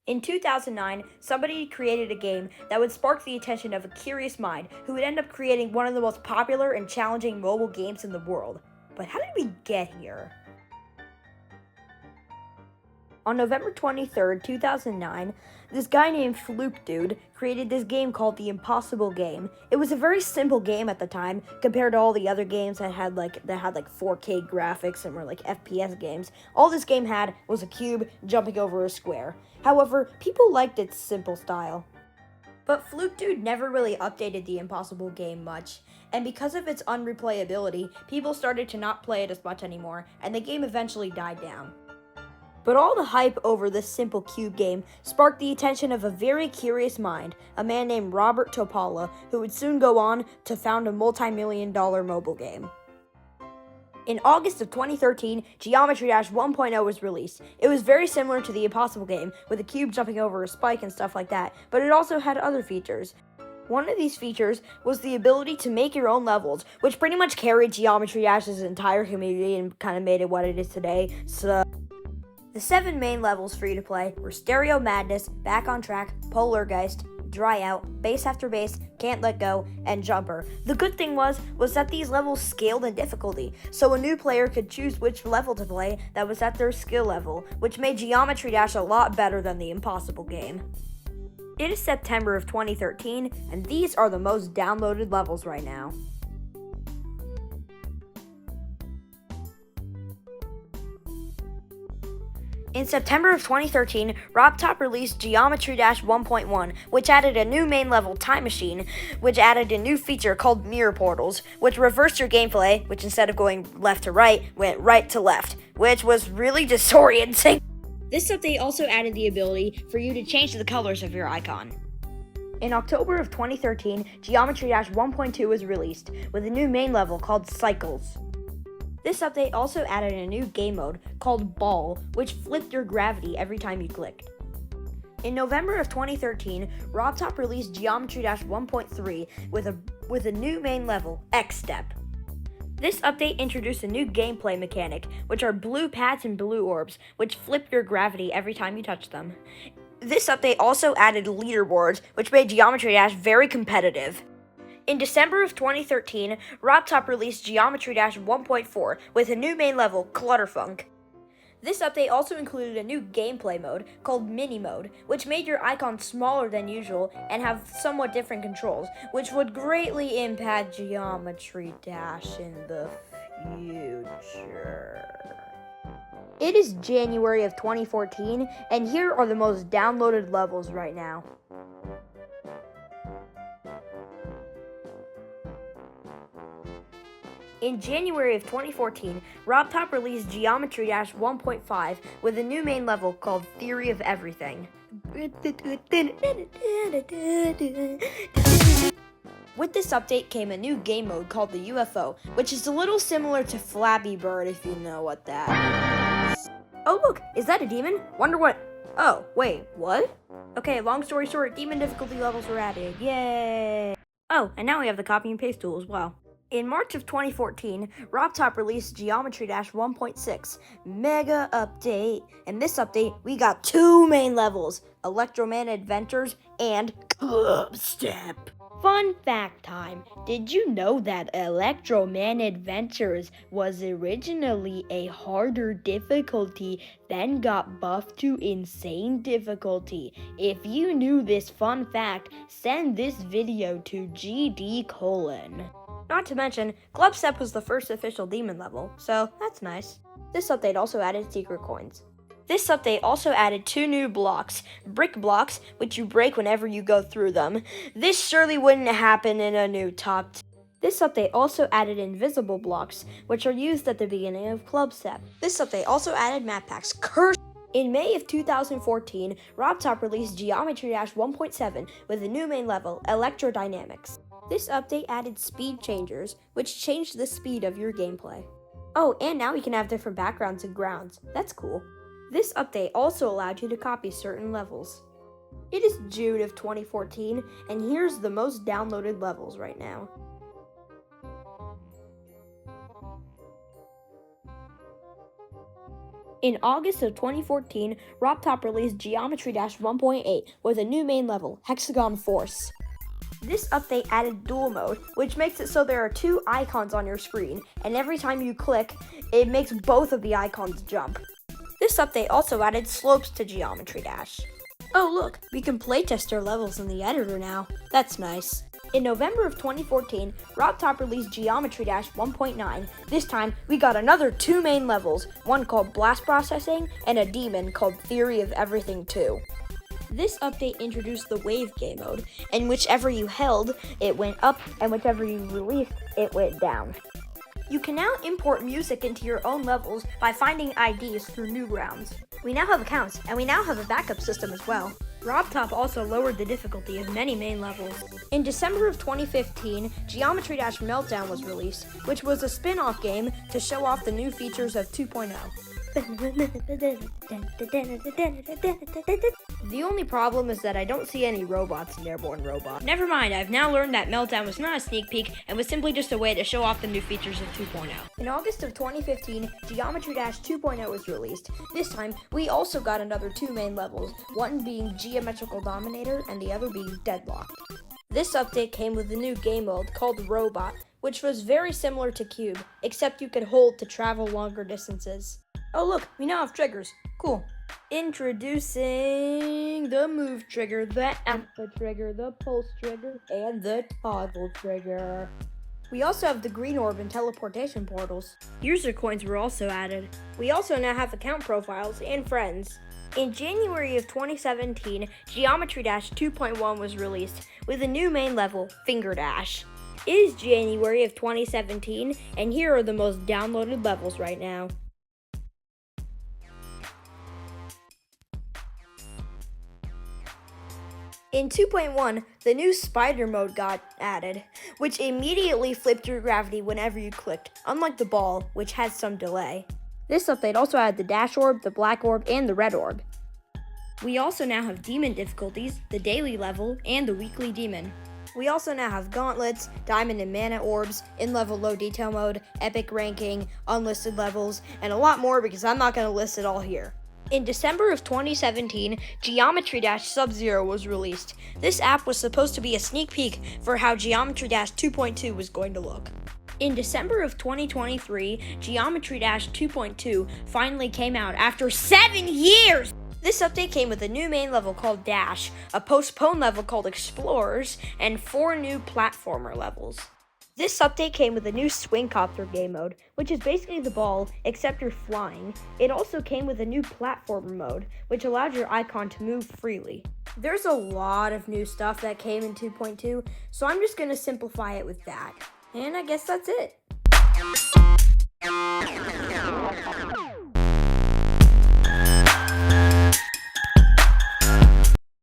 In 2009, somebody created a game that would spark the attention of a curious mind who would end up creating one of the most popular and challenging mobile games in the world. But how did we get here? On November 23rd, 2009, this guy named Fluke Dude created this game called The Impossible Game. It was a very simple game at the time compared to all the other games that had like 4K graphics and were like FPS games. All this game had was a cube jumping over a square. However, people liked its simple style. But Fluke Dude never really updated The Impossible Game much, and because of its unreplayability, people started to not play it as much anymore, and the game eventually died down. But all the hype over this simple cube game sparked the attention of a very curious mind, a man named Robert Topala, who would soon go on to found a multi-million-dollar mobile game. In August of 2013, Geometry Dash 1.0 was released. It was very similar to the Impossible Game, with a cube jumping over a spike and stuff like that, but it also had other features. One of these features was the ability to make your own levels, which pretty much carried Geometry Dash's entire community and kind of made it what it is today. The 7 main levels for you to play were Stereo Madness, Back on Track, Polargeist, Dry Out, Base After Base, Can't Let Go, and Jumper. The good thing was that these levels scaled in difficulty, so a new player could choose which level to play that was at their skill level, which made Geometry Dash a lot better than the Impossible Game. It is September of 2013, and these are the most downloaded levels right now. In September of 2013, RobTop released Geometry Dash 1.1, which added a new main level, Time Machine, which added a new feature called Mirror Portals, which reversed your gameplay, which instead of going left to right, went right to left, which was really disorienting. This update also added the ability for you to change the colors of your icon. In October of 2013, Geometry Dash 1.2 was released, with a new main level called Cycles. This update also added a new game mode called Ball, which flipped your gravity every time you clicked. In November of 2013, RobTop released Geometry Dash 1.3 with a new main level, X-Step. This update introduced a new gameplay mechanic, which are blue pads and blue orbs, which flip your gravity every time you touch them. This update also added leaderboards, which made Geometry Dash very competitive. In December of 2013, RobTop released Geometry Dash 1.4 with a new main level, Clutterfunk. This update also included a new gameplay mode called Mini Mode, which made your icon smaller than usual and have somewhat different controls, which would greatly impact Geometry Dash in the future. It is January of 2014, and here are the most downloaded levels right now. In January of 2014, RobTop released Geometry Dash 1.5 with a new main level called Theory of Everything. With this update came a new game mode called the UFO, which is a little similar to Flappy Bird if you know what that is. Oh look, is that a demon? Wonder what... Oh, wait, what? Okay, long story short, demon difficulty levels were added, yay! Oh, and now we have the copy and paste tool as well. In March of 2014, RobTop released Geometry Dash 1.6 Mega Update. In this update, we got 2 main levels, Electroman Adventures and Clubstep. Fun fact time. Did you know that Electroman Adventures was originally a harder difficulty, then got buffed to insane difficulty? If you knew this fun fact, send this video to GD:. Not to mention, Clubstep was the first official demon level, so that's nice. This update also added secret coins. This update also added 2 new blocks, brick blocks, which you break whenever you go through them. This surely wouldn't happen in a new top 10. This update also added invisible blocks, which are used at the beginning of Clubstep. This update also added map packs. In May of 2014, RobTop released Geometry Dash 1.7 with a new main level, Electrodynamics. This update added speed changers, which changed the speed of your gameplay. Oh, and now we can have different backgrounds and grounds. That's cool. This update also allowed you to copy certain levels. It is June of 2014, and here's the most downloaded levels right now. In August of 2014, RobTop released Geometry Dash 1.8 with a new main level, Hexagon Force. This update added dual mode, which makes it so there are two icons on your screen, and every time you click, it makes both of the icons jump. This update also added slopes to Geometry Dash. Oh look, we can playtest our levels in the editor now. That's nice. In November of 2014, RobTop released Geometry Dash 1.9. This time, we got another two main levels, one called Blast Processing and a demon called Theory of Everything 2. This update introduced the Wave game mode, and whichever you held, it went up, and whichever you released, it went down. You can now import music into your own levels by finding IDs through Newgrounds. We now have accounts, and we now have a backup system as well. RobTop also lowered the difficulty of many main levels. In December of 2015, Geometry Dash Meltdown was released, which was a spin-off game to show off the new features of 2.0. The only problem is that I don't see any robots in Airborne Robot. Never mind, I've now learned that Meltdown was not a sneak peek and was simply just a way to show off the new features of 2.0. In August of 2015, Geometry Dash 2.0 was released. This time, we also got another two main levels, one being Geometrical Dominator and the other being Deadlock. This update came with a new game mode called Robot, which was very similar to Cube, except you could hold to travel longer distances. Oh look, we now have triggers. Cool. Introducing the move trigger, the alpha trigger, the pulse trigger, and the toggle trigger. We also have the green orb and teleportation portals. User coins were also added. We also now have account profiles and friends. In January of 2017, Geometry Dash 2.1 was released with a new main level, Finger Dash. It is January of 2017, and here are the most downloaded levels right now. In 2.1, the new spider mode got added, which immediately flipped your gravity whenever you clicked, unlike the ball, which has some delay. This update also had the dash orb, the black orb, and the red orb. We also now have demon difficulties, the daily level, and the weekly demon. We also now have gauntlets, diamond and mana orbs, in-level low detail mode, epic ranking, unlisted levels, and a lot more because I'm not going to list it all here. In December of 2017, Geometry Dash Sub-Zero was released. This app was supposed to be a sneak peek for how Geometry Dash 2.2 was going to look. In December of 2023, Geometry Dash 2.2 finally came out after 7 years! This update came with a new main level called Dash, a postponed level called Explorers, and 4 new platformer levels. This update came with a new Swingcopter game mode, which is basically the ball, except you're flying. It also came with a new platformer mode, which allowed your icon to move freely. There's a lot of new stuff that came in 2.2, so I'm just going to simplify it with that. And I guess that's it.